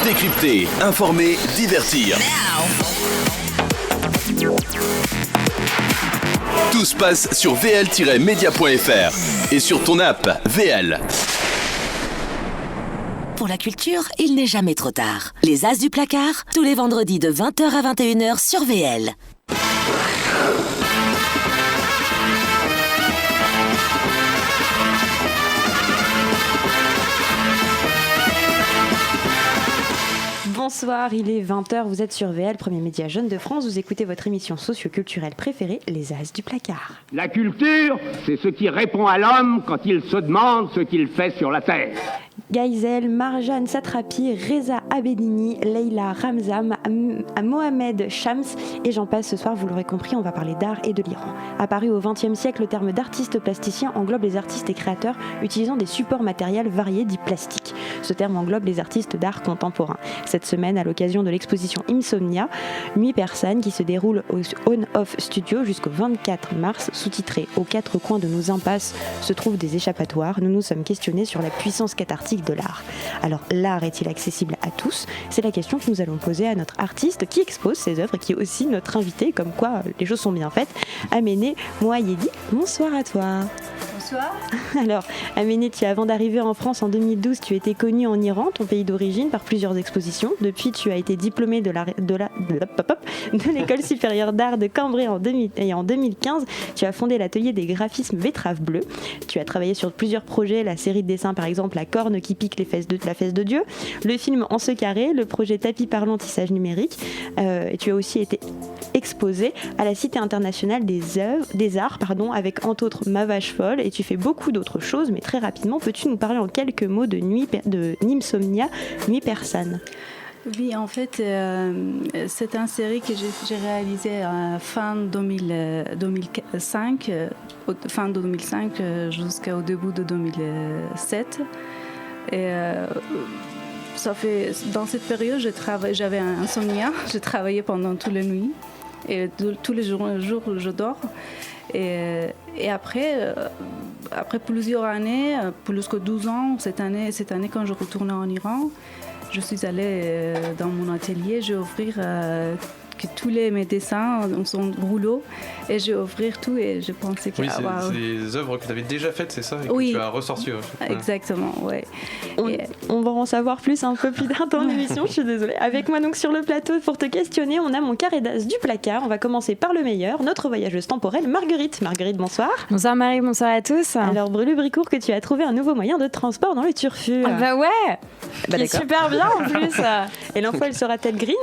Décrypter, informer, divertir. Tout se passe sur vl-media.fr et sur ton app VL. Pour la culture, il n'est jamais trop tard. Les As du placard, tous les vendredis de 20h à 21h sur VL. Bonsoir, il est 20h, vous êtes sur VL, premier média jeune de France, vous écoutez votre émission socio-culturelle préférée, Les As du placard. La culture, c'est ce qui répond à l'homme quand il se demande ce qu'il fait sur la terre. Gaïzel, Marjane Satrapi, Reza Abedini, Leila Ramzam, Mohamed Shams et j'en passe. Ce soir, vous l'aurez compris, on va parler d'art et de l'Iran. Apparu au XXe siècle, le terme d'artiste plasticien englobe les artistes et créateurs utilisant des supports matériels variés dits plastiques. Ce terme englobe les artistes d'art contemporain. Cette semaine, à l'occasion de l'exposition Insomnia, Nuit Persane, qui se déroule au On-Off Studio jusqu'au 24 mars, sous-titré « Aux quatre coins de nos impasses se trouvent des échappatoires », nous nous sommes questionnés sur la puissance cathartique de l'art. Alors, l'art est-il accessible à tous ? C'est la question que nous allons poser à notre artiste qui expose ses œuvres et qui est aussi notre invité, comme quoi les choses sont bien faites, Aménée Moayedi. Bonsoir à toi. Bonsoir. Alors, Aménée, avant d'arriver en France en 2012, tu étais connue en Iran, ton pays d'origine, par plusieurs expositions. Depuis, tu as été diplômée de l'école supérieure d'art de Cambrai et en 2015, tu as fondé l'atelier des graphismes Betteraves Bleues. Tu as travaillé sur plusieurs projets, la série de dessins par exemple La corne qui pique la fesse de Dieu, le film En ce carré, le projet Tapis parlant tissage numérique. Et tu as aussi été exposée à la Cité internationale des arts, avec entre autres Ma vache folle, et tu fais beaucoup d'autres choses, mais très rapidement, peux-tu nous parler en quelques mots de Insomnia, Nuit Persane ? Oui, en fait, c'est une série que j'ai réalisée fin 2005, fin 2005 jusqu'au début de 2007. Et dans cette période, j'avais un insomnia, je travaillais pendant toute la nuit et tous les jours je dors. Et après plusieurs années, plus que 12 ans, cette année quand je retournais en Iran, je suis allée dans mon atelier, j'ai ouvert que tous mes dessins sont rouleaux et j'ai ouvert tout et je pensais que... Oui, c'est des œuvres que tu avais déjà faites, c'est ça, et oui, que tu as ressorties. Ouais. Exactement, ouais. On va en savoir plus un peu plus tard dans l'émission, je suis désolée. Avec moi donc sur le plateau pour te questionner, on a mon carré d'as du placard. On va commencer par le meilleur, notre voyageuse temporelle Marguerite. Marguerite, bonsoir. Bonsoir Marie, bonsoir à tous. Alors Brûle Bricourt, que tu as trouvé un nouveau moyen de transport dans le turfu. Ah bah ouais, qui est super bien en plus. Et l'info, elle sera-t-elle green ?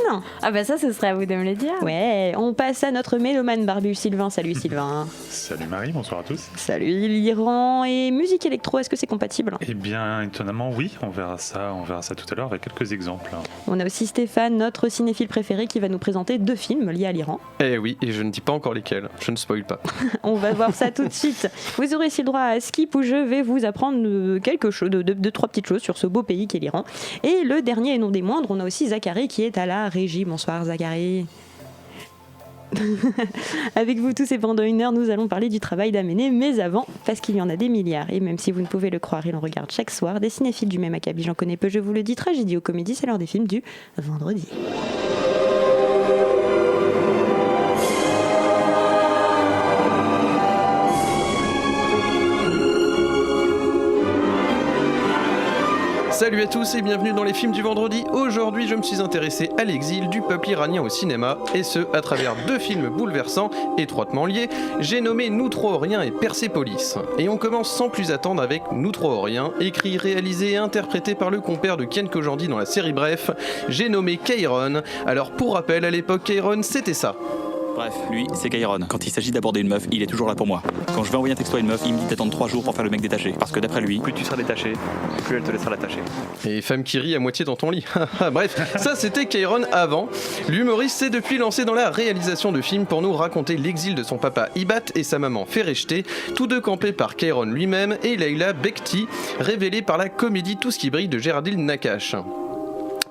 Ah bah ça, ce serait à vous de me le dire. Ouais, on passe à notre mélomane barbu Sylvain. Salut Sylvain. Salut Marie, bonsoir à tous. Salut. L'Iran et musique électro, est-ce que c'est compatible ? Eh bien, étonnamment, oui, on verra ça tout à l'heure avec quelques exemples. On a aussi Stéphane, notre cinéphile préféré, qui va nous présenter 2 films liés à l'Iran. Eh oui, et je ne dis pas encore lesquels, je ne spoil pas. On va voir ça tout de suite. Vous aurez aussi le droit à Skip où je vais vous apprendre quelque chose, 2-3 petites choses sur ce beau pays qu'est l'Iran. Et le dernier et non des moindres, on a aussi Zachary qui est à la régie. Bonsoir Zachary. Avec vous tous et pendant 1 heure, nous allons parler du travail d'Aménée, mais avant, parce qu'il y en a des milliards, et même si vous ne pouvez le croire, il en regarde chaque soir, des cinéphiles du même acabit, j'en connais peu, je vous le dis, tragédie ou comédie, c'est l'heure des films du vendredi. Salut à tous et bienvenue dans les films du vendredi. Aujourd'hui, je me suis intéressé à l'exil du peuple iranien au cinéma, et ce, à travers 2 films bouleversants, étroitement liés. J'ai nommé Nous trois Oriens et Persépolis. Et on commence sans plus attendre avec Nous trois Oriens, écrit, réalisé et interprété par le compère de Ken Kojandi dans la série Bref. J'ai nommé Kairon. Alors pour rappel, à l'époque, Kairon, c'était ça. Bref, lui, c'est Kairon. Quand il s'agit d'aborder une meuf, il est toujours là pour moi. Quand je vais envoyer un texto à une meuf, il me dit d'attendre 3 jours pour faire le mec détaché. Parce que d'après lui, plus tu seras détaché, plus elle te laissera l'attacher. Et femme qui rit à moitié dans ton lit. Bref, ça c'était Kairon avant. L'humoriste s'est depuis lancé dans la réalisation de films pour nous raconter l'exil de son papa Ibat et sa maman Fereshté, tous deux campés par Kairon lui-même et Leila Bekti, révélée par la comédie Tout ce qui brille de Géraldine Nakache.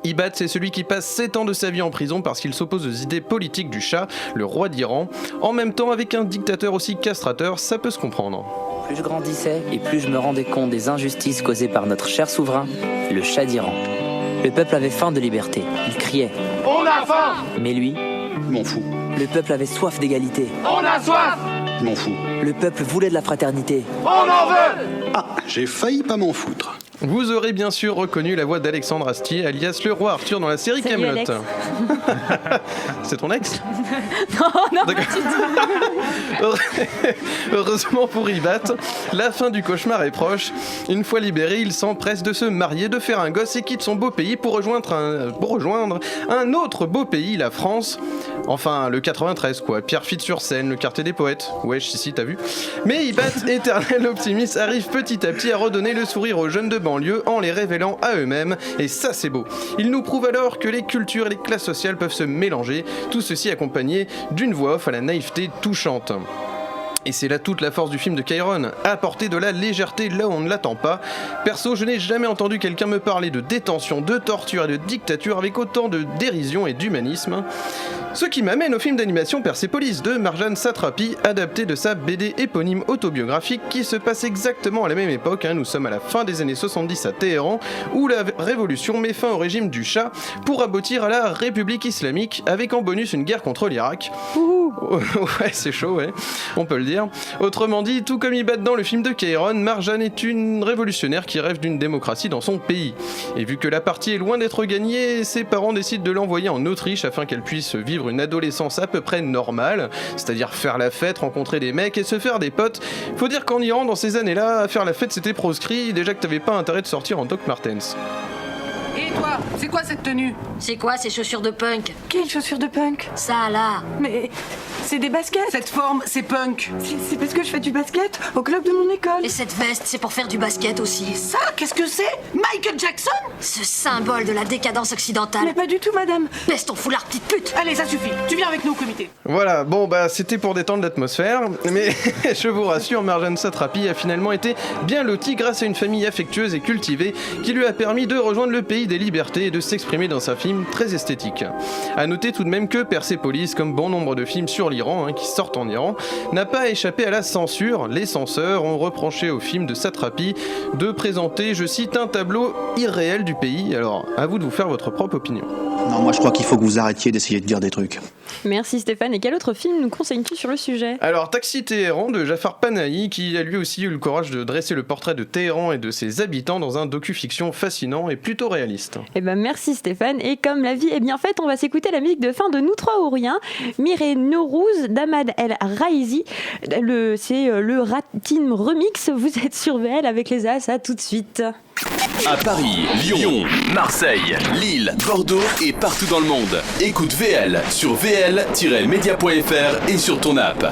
Ibat, c'est celui qui passe 7 ans de sa vie en prison parce qu'il s'oppose aux idées politiques du Shah, le roi d'Iran. En même temps, avec un dictateur aussi castrateur, ça peut se comprendre. Plus je grandissais et plus je me rendais compte des injustices causées par notre cher souverain, le Shah d'Iran. Le peuple avait faim de liberté. Il criait. On a faim. Mais lui, M'en fous. le peuple avait soif d'égalité. On a soif. M'en fous. Le peuple voulait de la fraternité. On en veut. Ah, j'ai failli pas m'en foutre. Vous aurez bien sûr reconnu la voix d'Alexandre Astier, alias le roi Arthur dans la série Salut, Kaamelott. Alex. C'est ton ex? Non, D'accord. Heureusement pour Ibat, la fin du cauchemar est proche. Une fois libéré, il s'empresse de se marier, de faire un gosse et quitte son beau pays pour rejoindre un autre beau pays, la France. Enfin, le 93 quoi, Pierrefitte-sur-Seine, le quartier des poètes. Wesh, si t'as vu. Mais Ibat, éternel optimiste, arrive petit à petit à redonner le sourire aux jeunes de banlieue en les révélant à eux-mêmes, et ça c'est beau. Il nous prouve alors que les cultures et les classes sociales peuvent se mélanger, tout ceci accompagné d'une voix off à la naïveté touchante. Et c'est là toute la force du film de Cairon, apporter de la légèreté là où on ne l'attend pas. Perso, je n'ai jamais entendu quelqu'un me parler de détention, de torture et de dictature avec autant de dérision et d'humanisme. Ce qui m'amène au film d'animation Persepolis de Marjane Satrapi, adapté de sa BD éponyme autobiographique qui se passe exactement à la même époque, nous sommes à la fin des années 70 à Téhéran, où la révolution met fin au régime du Shah pour aboutir à la République islamique, avec en bonus une guerre contre l'Irak. Ouais, c'est chaud, ouais, on peut le dire. Autrement dit, tout comme Ibat dans le film de Cairon, Marjane est une révolutionnaire qui rêve d'une démocratie dans son pays. Et vu que la partie est loin d'être gagnée, ses parents décident de l'envoyer en Autriche afin qu'elle puisse vivre une adolescence à peu près normale, c'est-à-dire faire la fête, rencontrer des mecs et se faire des potes. Faut dire qu'en Iran, dans ces années-là, faire la fête c'était proscrit, déjà que t'avais pas intérêt de sortir en Doc Martens. Et toi, c'est quoi cette tenue? C'est quoi ces chaussures de punk? Quelles chaussures de punk? Ça là. Mais c'est des baskets. Cette forme, c'est punk. C'est parce que je fais du basket au club de mon école. Et cette veste, c'est pour faire du basket aussi. Ça, qu'est-ce que c'est? Michael Jackson? Ce symbole de la décadence occidentale. Mais pas du tout, madame. Baisse ton foulard, petite pute. Allez, ça suffit. Tu viens avec nous au comité. Voilà, bon bah c'était pour détendre l'atmosphère, mais je vous rassure, Marjane Satrapi a finalement été bien lotie grâce à une famille affectueuse et cultivée qui lui a permis de rejoindre le pays des libertés et de s'exprimer dans un film très esthétique. A noter tout de même que Persepolis, comme bon nombre de films sur l'Iran qui sortent en Iran, n'a pas échappé à la censure. Les censeurs ont reproché au film de Satrapi de présenter, je cite, un tableau irréel du pays. Alors, à vous de vous faire votre propre opinion. Non, moi je crois qu'il faut que vous arrêtiez d'essayer de dire des trucs. Merci Stéphane. Et quel autre film nous conseilles-tu sur le sujet? Alors, Taxi Téhéran de Jafar Panahi, qui a lui aussi eu le courage de dresser le portrait de Téhéran et de ses habitants dans un docu-fiction fascinant et plutôt réaliste. Eh ben merci Stéphane. Et comme la vie est bien faite, on va s'écouter la musique de fin de Nous Trois ou Rien, Mireille Norouz d'Ahmad El Raizi. C'est le Ratim Remix. Vous êtes sur VL avec les As, à tout de suite. À Paris, Lyon, Marseille, Lille, Bordeaux et partout dans le monde. Écoute VL sur vl-media.fr et sur ton app.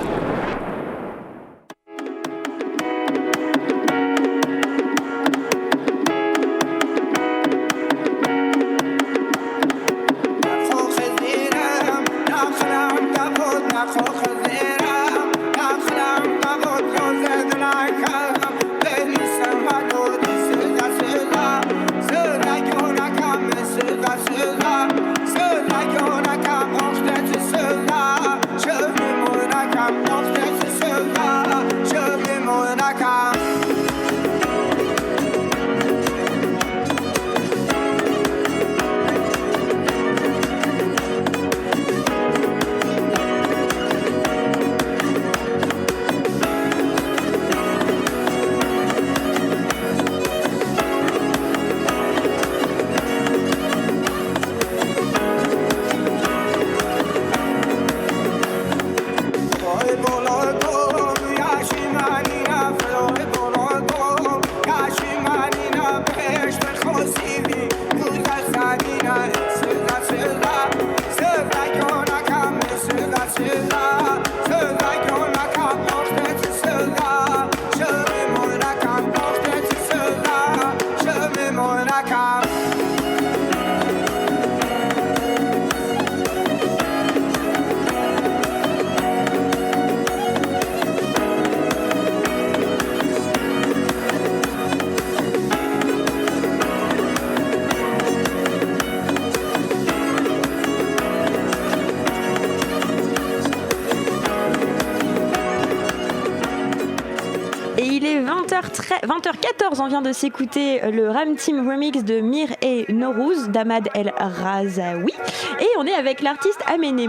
20h14, on vient de s'écouter le Ram Team Remix de Mir et Norouz d'Ahmad El Razaoui. Et on est avec l'artiste Amené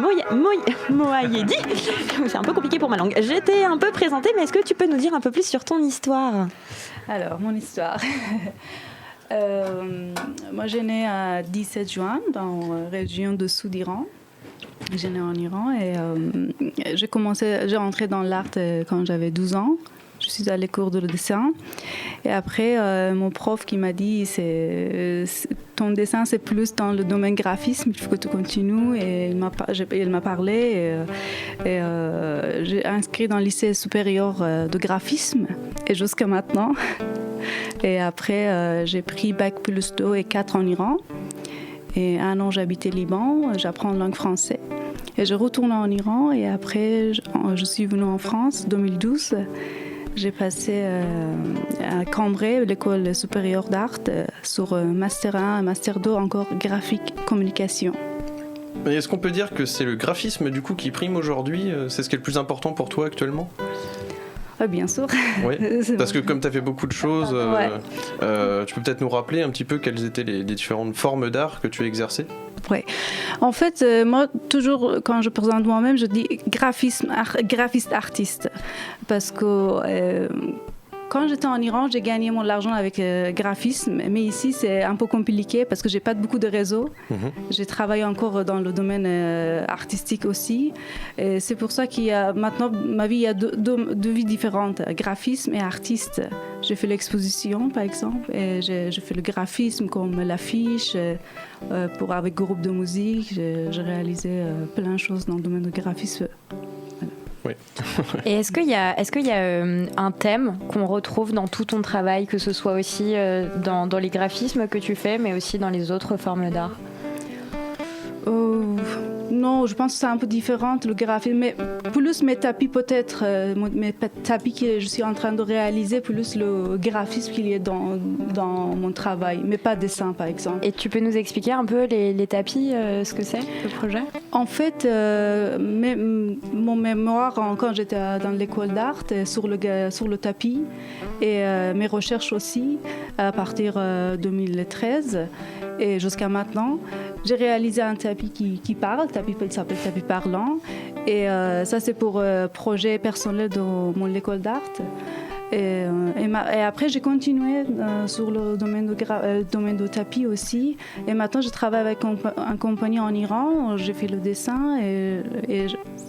Moayedi. C'est un peu compliqué pour ma langue. J'étais un peu présentée, mais est-ce que tu peux nous dire un peu plus sur ton histoire ? Alors, mon histoire. Moi, j'ai né à 17 juin dans la région de sud d'Iran. J'ai né en Iran et j'ai rentré dans l'art quand j'avais 12 ans. Je suis allée cours de dessin. Et après, mon prof qui m'a dit ton dessin, c'est plus dans le domaine graphisme, il faut que tu continues. Et il m'a parlé. Et j'ai inscrit dans le lycée supérieur de graphisme. Et jusqu'à maintenant. Et après, j'ai pris Bac plus 2 et 4 en Iran. Et 1 an, j'habitais Liban. J'apprends la langue française. Et je retourne en Iran. Et après, je suis venue en France en 2012. J'ai passé à Cambrai, l'école supérieure d'art, sur Master 1 et Master 2, encore graphique, communication. Et est-ce qu'on peut dire que c'est le graphisme du coup qui prime aujourd'hui ? C'est ce qui est le plus important pour toi actuellement ? Bien sûr. Oui, parce que comme tu as fait beaucoup de choses, tu peux peut-être nous rappeler un petit peu quelles étaient les différentes formes d'art que tu as exercées ? Oui. En fait, moi, toujours, quand je présente moi-même, je dis graphiste-artiste. Parce que quand j'étais en Iran, j'ai gagné mon argent avec graphisme. Mais ici, c'est un peu compliqué parce que je n'ai pas beaucoup de réseaux. J'ai travaillé encore dans le domaine artistique aussi. Et c'est pour ça qu'il y a maintenant, ma vie, il y a deux vies différentes, graphisme et artiste. J'ai fait l'exposition, par exemple, et j'ai fait le graphisme comme l'affiche avec groupe de musique. J'ai réalisé plein de choses dans le domaine du graphisme. Oui. Et est-ce qu'il y a un thème qu'on retrouve dans tout ton travail, que ce soit aussi dans les graphismes que tu fais, mais aussi dans les autres formes d'art ? Non, je pense que c'est un peu différent le graphisme, mais plus mes tapis peut-être, mes tapis que je suis en train de réaliser, plus le graphisme qu'il y a dans mon travail, mais pas dessin par exemple. Et tu peux nous expliquer un peu les tapis, ce que c'est, le projet ? En fait, mon mémoire quand j'étais dans l'école d'art sur le tapis et mes recherches aussi à partir de 2013 et jusqu'à maintenant, j'ai réalisé un tapis qui parle, il s'appelle tapis parlant et ça c'est pour projet personnel de mon école d'art. Et après, j'ai continué sur le domaine de tapis aussi. Et maintenant, je travaille avec une compagnie en Iran. J'ai fait le dessin et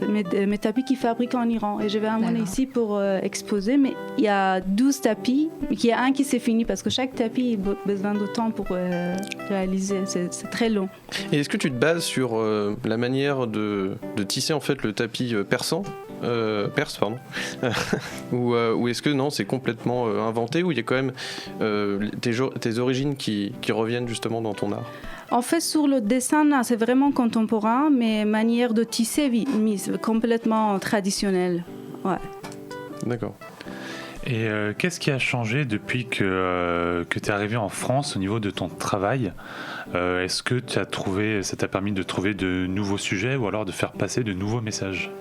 mes tapis qu'ils fabriquent en Iran. Et je vais amener ici pour exposer. Mais il y a 12 tapis, mais il y a un qui s'est fini parce que chaque tapis a besoin de temps pour réaliser. C'est très long. Et est-ce que tu te bases sur la manière de tisser en fait le tapis perse, pardon, ou est-ce que non, c'est complètement inventé, ou il y a quand même tes origines qui reviennent justement dans ton art ? En fait, sur le dessin, c'est vraiment contemporain, mais manière de tisser, complètement traditionnelle. Ouais. D'accord. Et qu'est-ce qui a changé depuis que tu es arrivé en France au niveau de ton travail ? Est-ce que ça t'a permis de trouver de nouveaux sujets ou alors de faire passer de nouveaux messages ?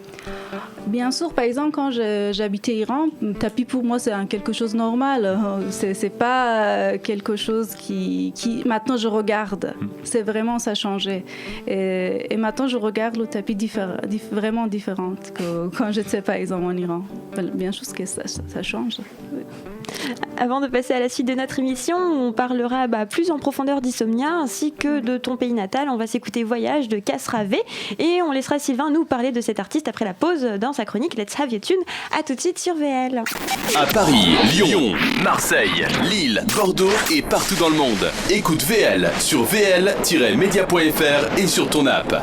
Bien sûr, par exemple, quand j'habitais Iran, tapis pour moi c'est quelque chose de normal. C'est pas quelque chose qui maintenant je regarde. C'est vraiment ça a changé. Et maintenant je regarde le tapis vraiment différent que quand j'étais par exemple en Iran. Bien sûr que ça change. Avant de passer à la suite de notre émission, on parlera plus en profondeur d'Insomnia ainsi que de ton pays natal. On va s'écouter Voyage de Kasra V et on laissera Sylvain nous parler de cet artiste après la pause dans sa chronique Let's Have Your Tune. À tout de suite sur VL. À Paris, Lyon, Marseille, Lille, Bordeaux et partout dans le monde. Écoute VL sur vl-media.fr et sur ton app.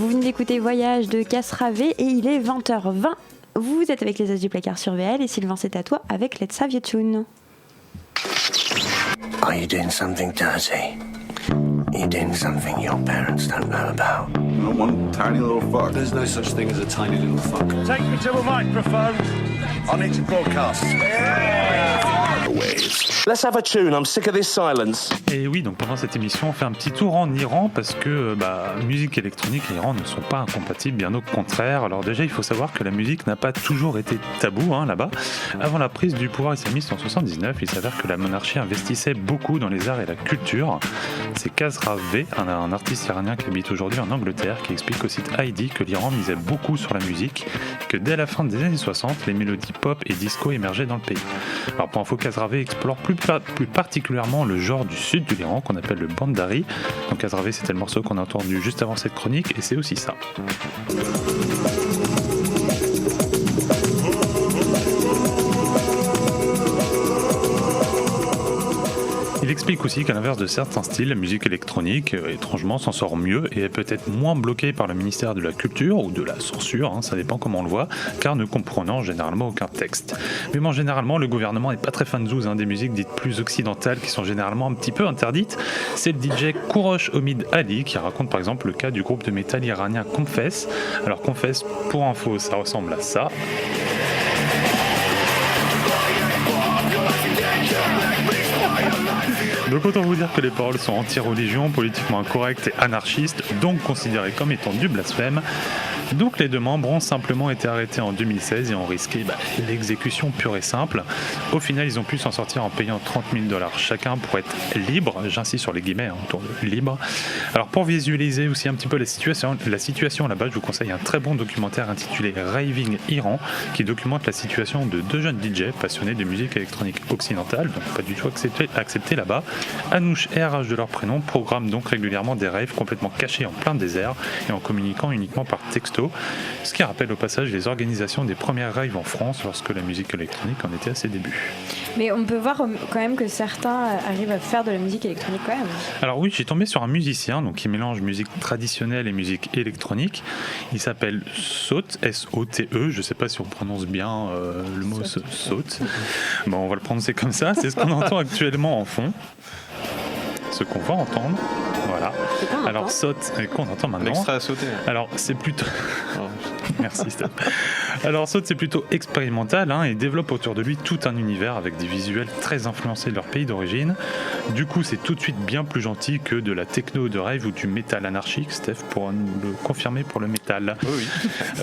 Vous venez d'écouter Voyage de Casravé et il est 20h20. Vous êtes avec les As du Placard sur VL et Sylvain, c'est à toi avec Let's Have Your Tune. Are you doing something dirty? Are you doing something your parents don't know about? One tiny little fuck. There's no such thing as a tiny little fuck. Take me to a microphone. I need to broadcast. Let's have a tune, I'm sick of this silence. Et oui, donc pendant cette émission, on fait un petit tour en Iran parce que musique électronique et Iran ne sont pas incompatibles, bien au contraire. Alors déjà, il faut savoir que la musique n'a pas toujours été tabou là-bas. Avant la prise du pouvoir islamiste en 79, il s'avère que la monarchie investissait beaucoup dans les arts et la culture. C'est Kasravé, un artiste iranien qui habite aujourd'hui en Angleterre, qui explique au site ID que l'Iran misait beaucoup sur la musique et que dès la fin des années 60, les mélodies pop et disco émergeaient dans le pays. Alors pour info, Kasravé explore plus particulièrement le genre du sud de l'Iran qu'on appelle le Bandari. Donc Kasravé, c'était le morceau qu'on a entendu juste avant cette chronique et c'est aussi ça. Il explique aussi qu'à l'inverse de certains styles, la musique électronique, étrangement, s'en sort mieux et est peut-être moins bloquée par le ministère de la Culture ou de la censure, ça dépend comment on le voit, car ne comprenant généralement aucun texte. Mais bon, généralement, le gouvernement n'est pas très fan zouz des musiques dites plus occidentales qui sont généralement un petit peu interdites. C'est le DJ Kourosh Omid Ali qui raconte par exemple le cas du groupe de métal iranien Confess. Alors Confess, pour info, ça ressemble à ça. Donc autant vous dire que les paroles sont anti-religion, politiquement incorrectes et anarchistes, donc considérées comme étant du blasphème. Donc les deux membres ont simplement été arrêtés en 2016 et ont risqué l'exécution pure et simple. Au final, ils ont pu s'en sortir en payant $30 000 chacun pour être libres. J'insiste sur les guillemets, autour de libre. Alors pour visualiser aussi un petit peu la situation là-bas, je vous conseille un très bon documentaire intitulé Raving Iran, qui documente la situation de deux jeunes DJ passionnés de musique électronique occidentale, donc pas du tout acceptés là-bas. Anouche et RH de leur prénom programment donc régulièrement des raves complètement cachés en plein désert et en communiquant uniquement par texto, ce qui rappelle au passage les organisations des premières raves en France lorsque la musique électronique en était à ses débuts. Mais on peut voir quand même que certains arrivent à faire de la musique électronique quand même. Alors oui, j'ai tombé sur un musicien qui mélange musique traditionnelle et musique électronique. Il s'appelle Sote, S-O-T-E, je ne sais pas si on prononce bien le mot Sote. Bon, on va le prononcer comme ça, c'est ce qu'on entend actuellement en fond. Ce qu'on va entendre, voilà. Alors saute, qu'on entend maintenant. L'extrait à sauter. Alors c'est plutôt. Merci Steph. Alors saute, c'est plutôt expérimental et développe autour de lui tout un univers avec des visuels très influencés de leur pays d'origine. Du coup, c'est tout de suite bien plus gentil que de la techno de rave ou du métal anarchique. Steph pourra nous le confirmer pour le métal. Oui.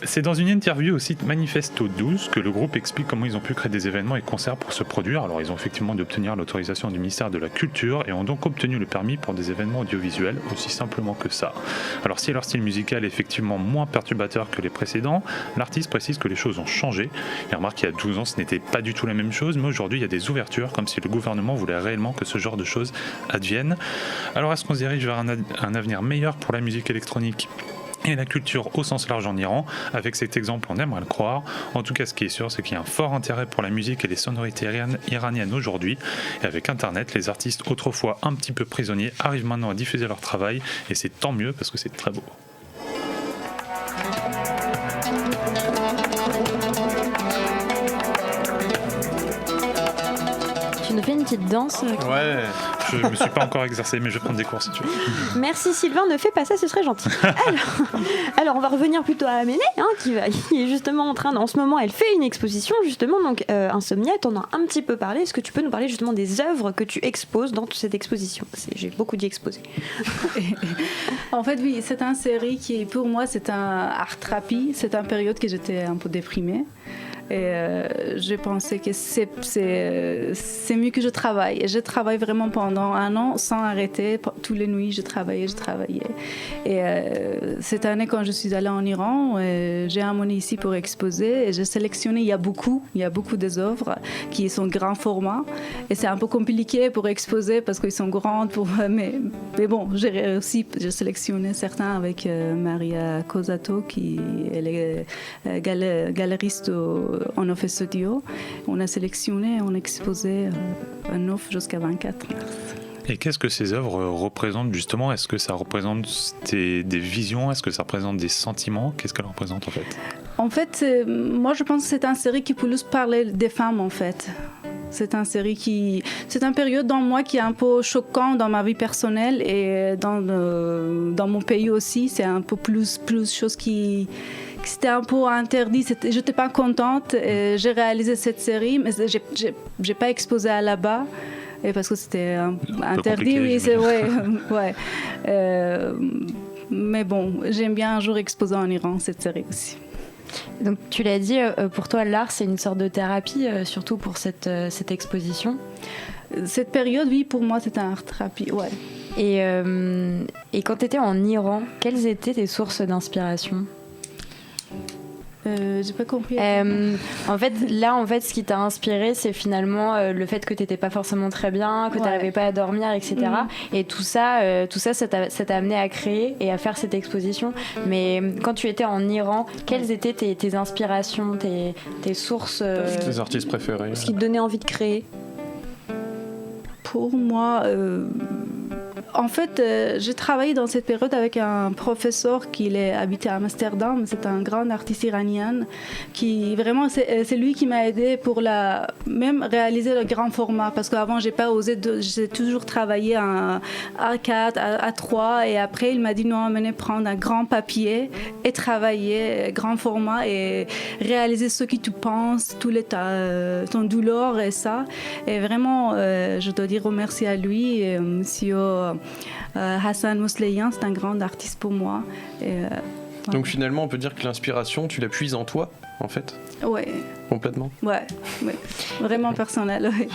C'est dans une interview au site Manifesto 12 que le groupe explique comment ils ont pu créer des événements et concerts pour se produire. Alors ils ont effectivement dû obtenir l'autorisation du ministère de la Culture et ont donc obtenu le permis pour des événements audiovisuels, aussi simplement que ça. Alors si leur style musical est effectivement moins perturbateur que les précédents, l'artiste précise que les choses ont changé. Il remarque qu'il y a 12 ans ce n'était pas du tout la même chose, mais aujourd'hui il y a des ouvertures comme si le gouvernement voulait réellement que ce genre de choses adviennent. Alors est-ce qu'on se dirige vers un avenir meilleur pour la musique électronique et la culture au sens large en Iran? Avec cet exemple, on aimerait le croire. En tout cas, ce qui est sûr, c'est qu'il y a un fort intérêt pour la musique et les sonorités iraniennes aujourd'hui. Et avec Internet, les artistes autrefois un petit peu prisonniers arrivent maintenant à diffuser leur travail. Et c'est tant mieux parce que c'est très beau. Tu nous fais une petite danse? Ouais, je me suis pas encore exercé, mais je vais prendre des cours si tu veux. Merci Sylvain, ne fais pas ça, ce serait gentil. Alors on va revenir plutôt à Amélie, qui est justement en train, en ce moment, elle fait une exposition justement, donc Insomnia, t'en as un petit peu parlé. Est-ce que tu peux nous parler justement des œuvres que tu exposes dans cette exposition? J'ai beaucoup dit exposer. En fait, oui, c'est une série qui, pour moi, c'est un art thérapie. C'est une période que j'étais un peu déprimée. Et j'ai pensé que c'est mieux que je travaille. Et je travaille vraiment pendant 1 an sans arrêter. Toutes les nuits, je travaillais. Et cette année, quand je suis allée en Iran, j'ai amené ici pour exposer. Et j'ai sélectionné, il y a beaucoup des œuvres qui sont grand format. Et c'est un peu compliqué pour exposer parce qu'ils sont grandes. Mais bon, j'ai réussi. J'ai sélectionné certains avec Maria Cosato, qui elle est galeriste en Off Studio. On a sélectionné, on a exposé un off jusqu'à 24 mars. Et qu'est-ce que ces œuvres représentent justement? Est-ce que ça représente des visions? Est-ce que ça représente des sentiments? Qu'est-ce qu'elle représente en fait? En fait, moi je pense que c'est une série qui plus parler des femmes en fait. C'est une série c'est une période dans moi qui est un peu choquant dans ma vie personnelle et dans mon pays aussi. C'est un peu plus chose qui c'était un peu interdit. Je n'étais pas contente. J'ai réalisé cette série, mais j'ai pas exposé à là-bas. Et parce que c'était interdit, oui, c'est ouais. Mais bon, j'aime bien un jour exposer en Iran cette série aussi. Donc tu l'as dit, pour toi l'art c'est une sorte de thérapie, surtout pour cette exposition. Cette période, oui, pour moi c'est un art thérapie, ouais. Et quand tu étais en Iran, quelles étaient tes sources d'inspiration? J'ai pas compris. En fait, ce qui t'a inspiré, c'est finalement le fait que t'étais pas forcément très bien, que t'arrivais pas à dormir, etc. Et tout ça, ça t'a amené à créer et à faire cette exposition. Mais quand tu étais en Iran, quelles étaient tes inspirations, tes sources, tes artistes préférés? Ce qui te donnait envie de créer? Pour moi, en fait, j'ai travaillé dans cette période avec un professeur qui habité à Amsterdam. C'est un grand artiste iranien qui vraiment, c'est lui qui m'a aidé pour même réaliser le grand format. Parce qu'avant, j'ai pas osé, j'ai toujours travaillé en A4, A3, et après, il m'a dit non, venez prendre un grand papier et travailler grand format et réaliser ce que tu penses, tout ton douleur et ça. Et vraiment, je dois dire remercier à lui, monsieur Hassan Mousleyan, c'est un grand artiste pour moi. Donc finalement, on peut dire que l'inspiration, tu la puises en toi, en fait? Ouais. Complètement? Ouais. Vraiment personnel, ouais.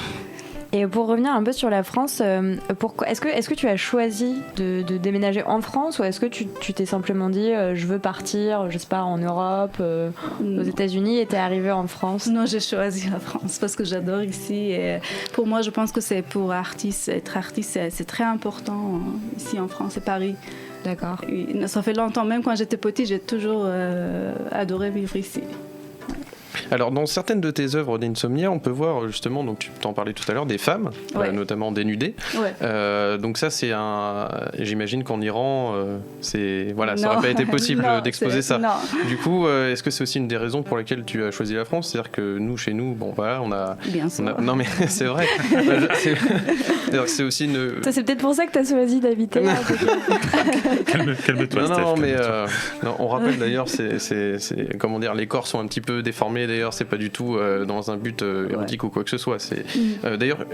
Et pour revenir un peu sur la France, est-ce que tu as choisi de déménager en France, ou est-ce que tu t'es simplement dit je veux partir, je sais pas, en Europe, aux États-Unis, et t'es arrivée en France? Non, j'ai choisi la France parce que j'adore ici. Et pour moi, je pense que c'est pour être artiste, c'est très important ici en France et Paris. D'accord. Ça fait longtemps, même quand j'étais petite, j'ai toujours adoré vivre ici. Alors, dans certaines de tes œuvres d'Insomnia, on peut voir justement, donc tu t'en parlais tout à l'heure, des femmes, notamment dénudées. Ouais. Donc ça, j'imagine qu'en Iran, ça n'aurait pas été possible d'exposer ça. Non. Du coup, est-ce que c'est aussi une des raisons pour lesquelles tu as choisi la France? C'est-à-dire que nous, chez nous, bon voilà, on a... Bien sûr. Non mais c'est vrai. C'est aussi une... C'est peut-être pour ça que tu as choisi d'habiter là. Calme-toi, Non, mais on rappelle d'ailleurs, comment dire, les corps sont un petit peu déformés. D'ailleurs, c'est pas du tout dans un but érotique ou quoi que ce soit. D'ailleurs,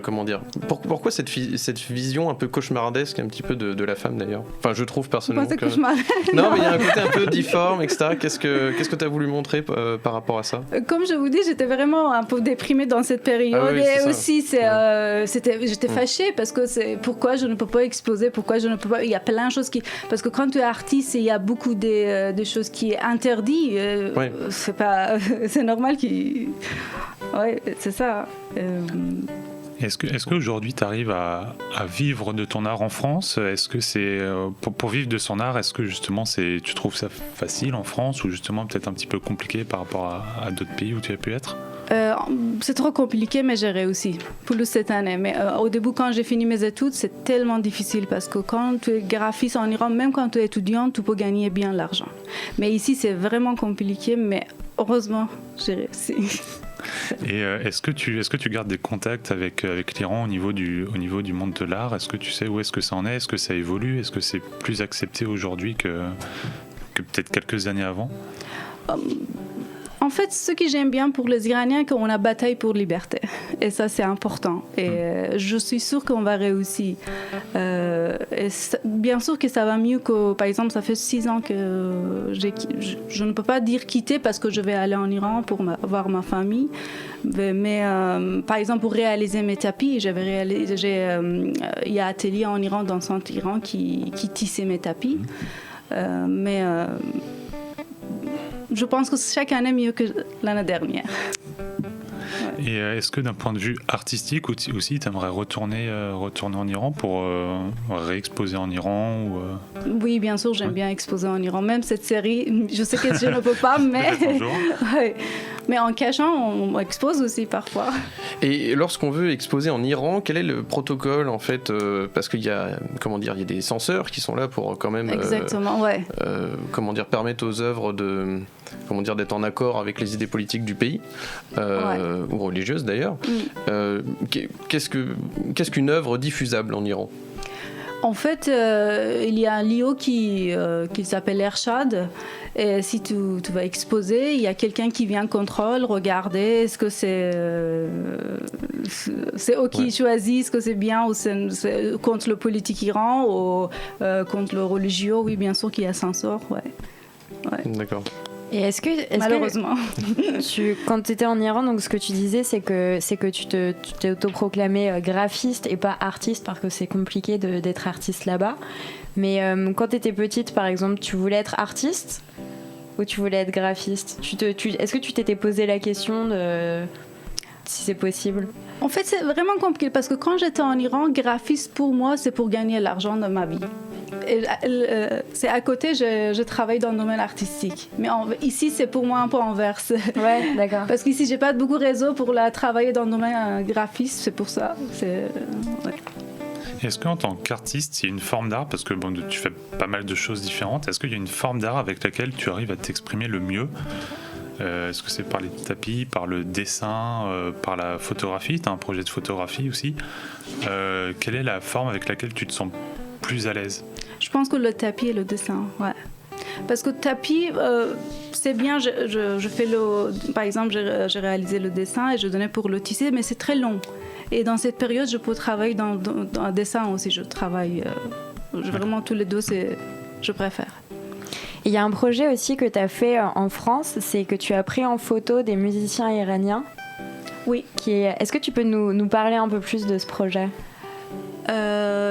comment dire, pourquoi cette vision un peu cauchemardesque un petit peu de la femme d'ailleurs? Enfin, je trouve personnellement que... Non, mais il y a un côté un peu difforme, etc. Qu'est-ce que tu as voulu montrer par rapport à ça? Comme je vous dis, j'étais vraiment un peu déprimée dans cette période. Ah oui, et aussi, j'étais fâchée parce que pourquoi je ne peux pas exposer, pourquoi je ne peux pas... Il y a plein de choses qui... Parce que quand tu es artiste, il y a beaucoup de choses qui sont interdites. C'est normal ouais, c'est ça. Est-ce qu'aujourd'hui tu arrives à vivre de ton art en France? Est-ce que c'est pour vivre de son art, est-ce que justement tu trouves ça facile en France, ou justement peut-être un petit peu compliqué par rapport à d'autres pays où tu as pu être? C'est trop compliqué, mais j'ai réussi, plus cette année. Mais au début, quand j'ai fini mes études, c'est tellement difficile parce que quand tu es graphiste en Iran, même quand tu es étudiant, tu peux gagner bien l'argent. Mais ici, c'est vraiment compliqué, mais heureusement, j'ai réussi. Et est-ce que tu gardes des contacts avec l'Iran au niveau du monde de l'art? Est-ce que tu sais où est-ce que ça en est? Est-ce que ça évolue? Est-ce que c'est plus accepté aujourd'hui que peut-être quelques années avant? En fait, ce que j'aime bien pour les Iraniens, c'est qu'on a bataille pour liberté. Et ça, c'est important. Et je suis sûre qu'on va réussir. Bien sûr que ça va mieux que... Par exemple, ça fait 6 ans que je ne peux pas dire quitter parce que je vais aller en Iran pour voir ma famille. Mais par exemple, pour réaliser mes tapis, il y a un atelier en Iran, dans le centre Iran, qui tissait mes tapis. Mais... je pense que chaque année mieux que l'année dernière. Et est-ce que d'un point de vue artistique aussi, tu aimerais retourner en Iran pour réexposer en Iran ou, Oui, bien sûr, j'aime bien exposer en Iran. Même cette série, je sais que je ne peux pas, mais... ouais. Mais en cachant, on expose aussi parfois. Et lorsqu'on veut exposer en Iran, quel est le protocole en fait parce qu'il y a, il y a des censeurs qui sont là pour quand même exactement, ouais. Permettre aux œuvres d'être en accord avec les idées politiques du pays ou religieuses d'ailleurs. Qu'est-ce qu'une œuvre diffusable en Iran? En fait, il y a un lieu qui s'appelle Ershad. Et si tu vas exposer, il y a quelqu'un qui vient contrôler, regarder, est-ce que c'est eux qui choisissent, est-ce que c'est bien ou c'est contre le politique Iran ou contre le religieux. Oui, bien sûr qu'il y a censure, ouais. D'accord. Et malheureusement, quand tu étais en Iran, donc ce que tu disais, c'est que tu t'es autoproclamé graphiste et pas artiste, parce que c'est compliqué d'être artiste là-bas. Mais quand tu étais petite, par exemple, tu voulais être artiste ou tu voulais être graphiste? Est-ce que tu t'étais posé la question de si c'est possible? En fait, c'est vraiment compliqué parce que quand j'étais en Iran, graphiste pour moi, c'est pour gagner l'argent de ma vie. C'est à côté, je travaille dans le domaine artistique. Mais ici, c'est pour moi un peu inverse. Ouais, d'accord. Parce qu'ici, j'ai pas beaucoup de réseau pour travailler dans le domaine graphiste, c'est pour ça. Est-ce qu'en tant qu'artiste, il y a une forme d'art, parce que tu fais pas mal de choses différentes, est-ce qu'il y a une forme d'art avec laquelle tu arrives à t'exprimer le mieux? Est-ce que c'est par les tapis, par le dessin, par la photographie? Tu as un projet de photographie aussi. Quelle est la forme avec laquelle tu te sens plus à l'aise? Je pense que le tapis et le dessin, ouais. Parce que le tapis, c'est bien, je fais par exemple, j'ai réalisé le dessin et je donnais pour le tisser, mais c'est très long. Et dans cette période, je peux travailler dans un dessin aussi. Je travaille vraiment tous les deux, je préfère. Il y a un projet aussi que tu as fait en France, c'est que tu as pris en photo des musiciens iraniens. Oui. Est-ce que tu peux nous parler un peu plus de ce projet?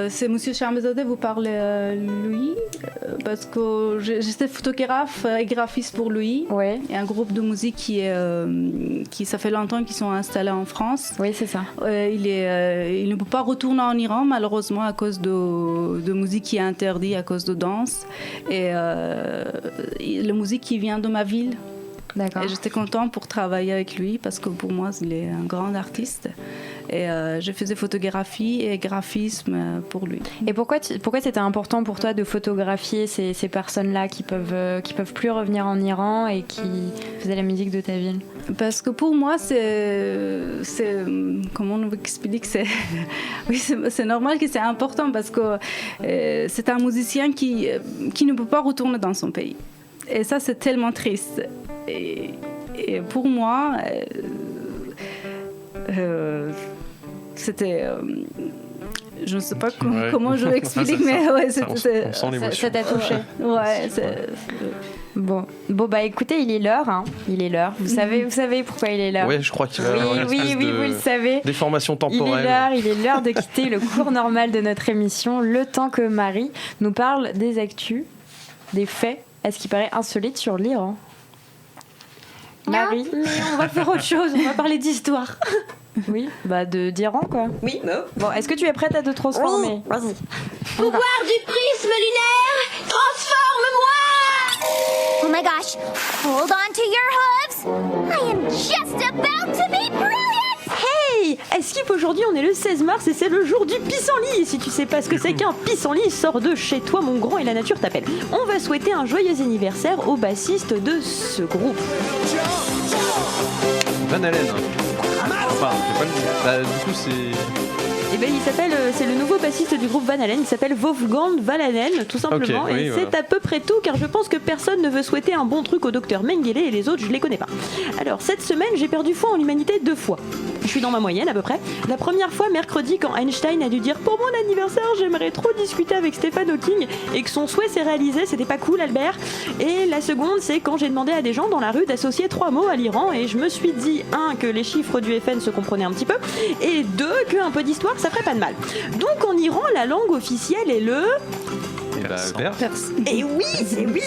C'est Monsieur Charmezadeh, vous parlez lui, parce que j'étais photographe et graphiste pour lui. Ouais. Il y a un groupe de musique qui ça fait longtemps qu'ils sont installés en France. Oui, c'est ça. Il ne peut pas retourner en Iran, malheureusement, à cause de musique qui est interdite, à cause de danse. Et la musique qui vient de ma ville. D'accord. Et j'étais contente pour travailler avec lui, parce que pour moi, il est un grand artiste. Et je faisais photographie et graphisme pour lui. Et pourquoi c'était important pour toi de photographier ces personnes-là qui peuvent plus revenir en Iran et qui faisaient la musique de ta ville? Parce que pour moi, c'est comment on explique, oui, c'est normal que c'est important parce que c'est un musicien qui ne peut pas retourner dans son pays. Et ça, c'est tellement triste. Et pour moi, c'était... je ne sais pas comment je l'explique, mais ouais, ça t'a touché. Ouais, Bon, bah écoutez, il est l'heure. Hein. Il est l'heure. Vous savez pourquoi il est l'heure? Oui, je crois qu'il va y avoir une espèce vous le savez. Déformation temporelle. Il est l'heure de quitter le cours normal de notre émission, le temps que Marie nous parle des actus, des faits, à ce qui paraît insolite sur l'Iran. Marie, mais on va faire autre chose, on va parler d'histoire. Oui, bah d'Iran quoi. Oui. Bon, est-ce que tu es prête à te transformer? Oui, vas-y. Pouvoir du prisme lunaire, transforme-moi! Oh my gosh, hold on to your hooves. I am just about to be brilliant! Hey! Skip, aujourd'hui on est le 16 mars et c'est le jour du pissenlit. Et si tu sais pas ce que c'est qu'un pissenlit, sors de chez toi mon grand et la nature t'appelle. On va souhaiter un joyeux anniversaire au bassiste de ce groupe. Van Halen. Enfin, j'ai pas le nom. Bah, du coup, c'est... Eh ben, c'est le nouveau bassiste du groupe Van Halen, il s'appelle Wolfgang Van Halen, tout simplement, okay, oui, et c'est à peu près tout, car je pense que personne ne veut souhaiter un bon truc au docteur Mengele et les autres, je les connais pas. Alors, cette semaine, j'ai perdu foi en l'humanité 2 fois. Je suis dans ma moyenne, à peu près. La première fois, mercredi, quand Einstein a dû dire « Pour mon anniversaire, j'aimerais trop discuter avec Stephen Hawking » et que son souhait s'est réalisé, c'était pas cool, Albert. Et la seconde, c'est quand j'ai demandé à des gens dans la rue d'associer 3 mots à l'Iran, et je me suis dit, 1, que les chiffres du FN se comprenaient un petit peu, et 2, qu'un peu d'histoire, ça ferait pas de mal. Donc en Iran, la langue officielle est le... Perse. Et oui,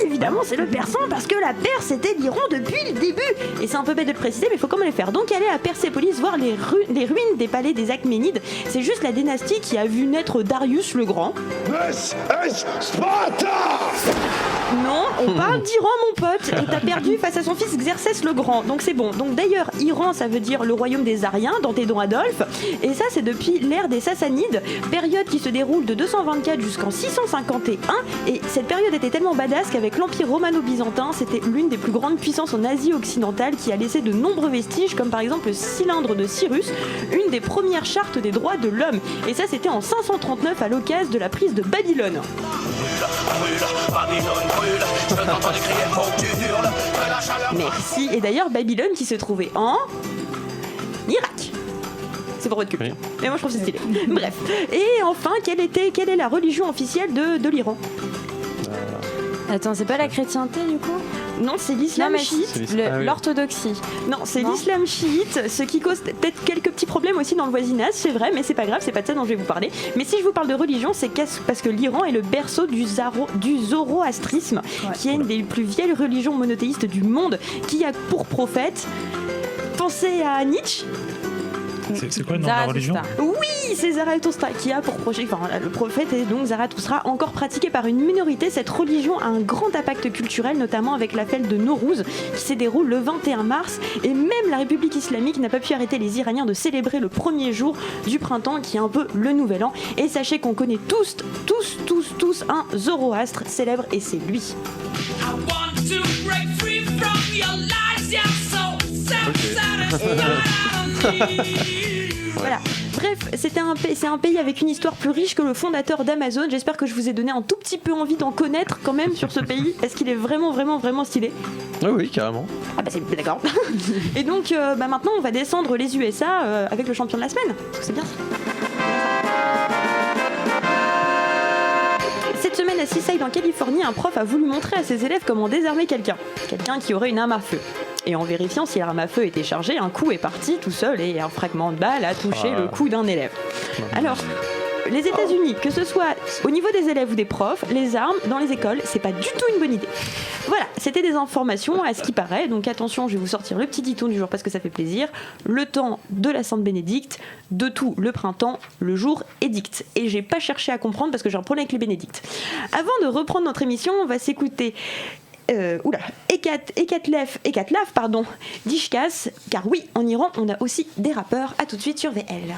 évidemment, c'est le persan parce que la Perse c'était l'Iran depuis le début. Et c'est un peu bête de le préciser, mais il faut quand même le faire. Donc aller à Persépolis voir les ruines des palais des Achéménides, c'est juste la dynastie qui a vu naître Darius le Grand. This is Sparta! Non, on parle d'Iran, mon pote, et t'as perdu face à son fils Xerxès le Grand, donc c'est bon. Donc d'ailleurs, Iran, ça veut dire le royaume des Ariens, dans tes dons Adolphe, et ça c'est depuis l'ère des Sassanides, période qui se déroule de 224 jusqu'en 651, et cette période était tellement badass qu'avec l'Empire romano-byzantin, c'était l'une des plus grandes puissances en Asie occidentale qui a laissé de nombreux vestiges, comme par exemple le cylindre de Cyrus, une des premières chartes des droits de l'homme, et ça c'était en 539 à l'occasion de la prise de Babylone. Merci. Et d'ailleurs, Babylone qui se trouvait en Irak. C'est pour votre culture. Mais moi je trouve c'est stylé. Bref. Et enfin, quelle est la religion officielle de l'Iran ? Attends, c'est pas la chrétienté du coup ? Non, c'est l'islam chiite. L'orthodoxie. Non, c'est l'islam chiite, ce qui cause peut-être quelques petits problèmes aussi dans le voisinage, c'est vrai, mais c'est pas grave, c'est pas de ça dont je vais vous parler. Mais si je vous parle de religion, c'est parce que l'Iran est le berceau du zoroastrisme, qui est une des plus vieilles religions monothéistes du monde, qui a pour prophète, pensez à Nietzsche. C'est quoi le nom de la religion ? Oui, c'est Zarathustra qui a pour projet. Enfin, le prophète est donc Zarathustra, encore pratiqué par une minorité. Cette religion a un grand impact culturel, notamment avec la fête de Nowruz qui se déroule le 21 mars. Et même la République islamique n'a pas pu arrêter les Iraniens de célébrer le premier jour du printemps, qui est un peu le nouvel an. Et sachez qu'on connaît tous un Zoroastre célèbre, et c'est lui. Voilà. Bref, c'est un pays avec une histoire plus riche que le fondateur d'Amazon. J'espère que je vous ai donné un tout petit peu envie d'en connaître quand même sur ce pays. Est-ce qu'il est vraiment stylé ? Oui, carrément. Ah bah c'est d'accord. Et donc maintenant on va descendre les USA avec le champion de la semaine. Parce que c'est bien. Cette semaine à Seaside en Californie, un prof a voulu montrer à ses élèves comment désarmer quelqu'un qui aurait une arme à feu. Et en vérifiant si l'arme à feu était chargée, un coup est parti tout seul et un fragment de balle a touché le cou d'un élève. Alors, les États-Unis, que ce soit au niveau des élèves ou des profs, les armes dans les écoles, c'est pas du tout une bonne idée. Voilà, c'était des informations à ce qui paraît, donc attention, je vais vous sortir le petit dicton du jour parce que ça fait plaisir. Le temps de la Sainte Bénédicte, de tout le printemps, le jour édicte. Et j'ai pas cherché à comprendre parce que j'ai un problème avec les bénédictes. Avant de reprendre notre émission, on va s'écouter Ekatlaf, Dishkas, car oui, en Iran, on a aussi des rappeurs. À tout de suite sur VL.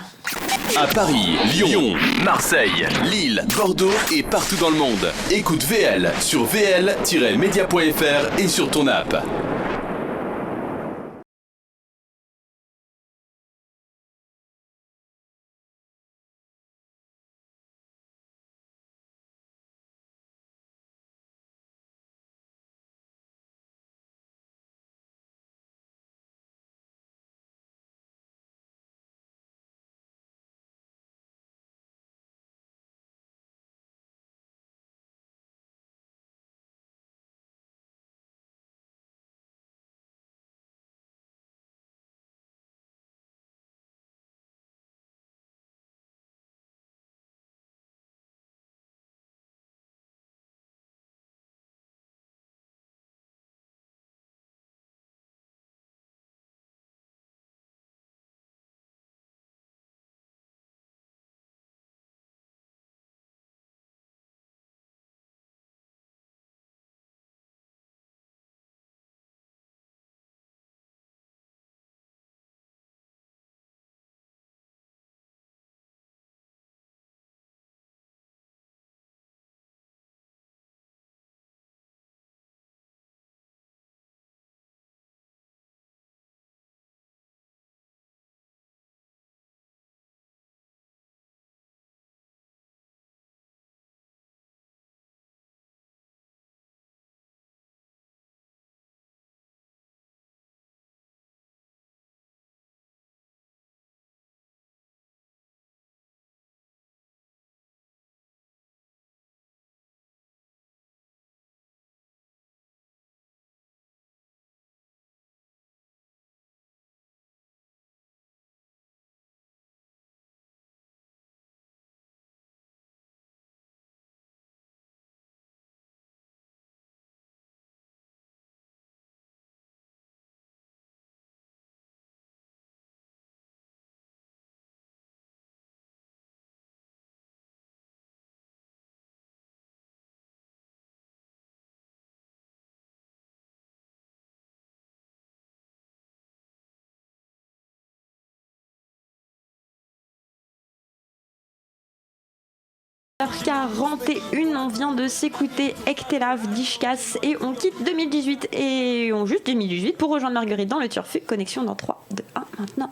À Paris, Lyon, Marseille, Lille, Bordeaux et partout dans le monde. Écoute VL sur vl-media.fr et sur ton app. 41, on vient de s'écouter Ektelav Dishkas et on quitte 2018 et on juste 2018 pour rejoindre Marguerite dans le Turfu. Connexion dans 3, 2, 1 maintenant.